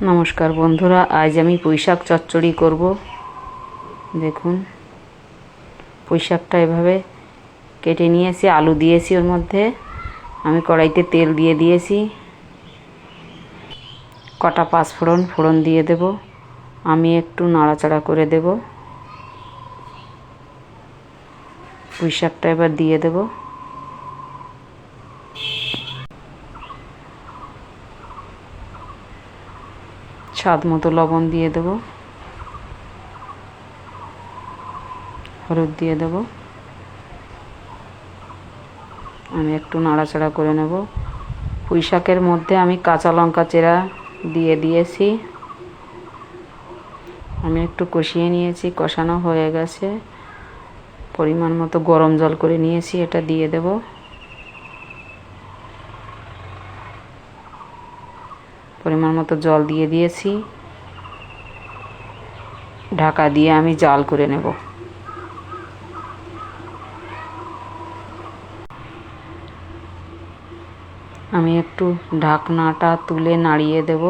নমস্কার বন্ধুরা, আজ আমি পুঁইশাক চচ্চড়ি করব। দেখুন, পুঁইশাকটা এভাবে কেটে নিয়েছি, আলু দিয়েছি ওর মধ্যে। আমি কড়াইতে তেল দিয়ে দিয়েছি, কটা পাঁচফোড়ন ফোড়ন দিয়ে দেব। আমি একটু নাড়াচাড়া করে দেব। পুঁইশাকটা এবার দিয়ে দেব। স্বাদ মতো লবণ দিয়ে দেব, হলুদ দিয়ে দেব। আমি একটু নাড়াচাড়া করে নেব। পুঁইশাকের মধ্যে আমি কাঁচা লঙ্কা চেরা দিয়ে দিয়েছি। আমি একটু কষিয়ে নিয়েছি, কষানো হয়ে গেছে। পরিমাণ মতো গরম জল করে নিয়েছি, এটা দিয়ে দেব। পরিমাণ মতো জল দিয়ে দিয়েছি। ঢাকা দিয়ে আমি জাল করে নেব। আমি একটু ঢাকনাটা তুলে নাড়িয়ে দেব।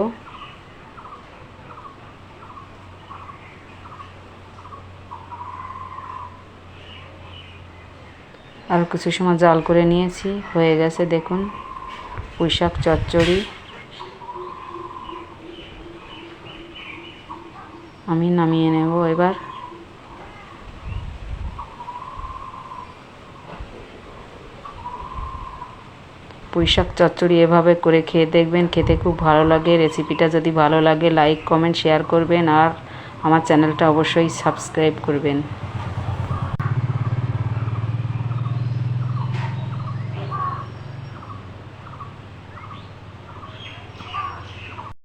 আর কিছু সময় জাল করে নিয়েছি, হয়ে গেছে। দেখুন, পুঁইশাক চচ্চড়ি। আমি নামিয়ে নেব এবার। পুঁইশাক চচ্চড়ি এভাবে করে খেয়ে দেখবেন, খেতে খুব ভালো লাগে। রেসিপিটা যদি ভালো লাগে লাইক কমেন্ট শেয়ার করবেন, আর আমার চ্যানেলটা অবশ্যই সাবস্ক্রাইব করবেন।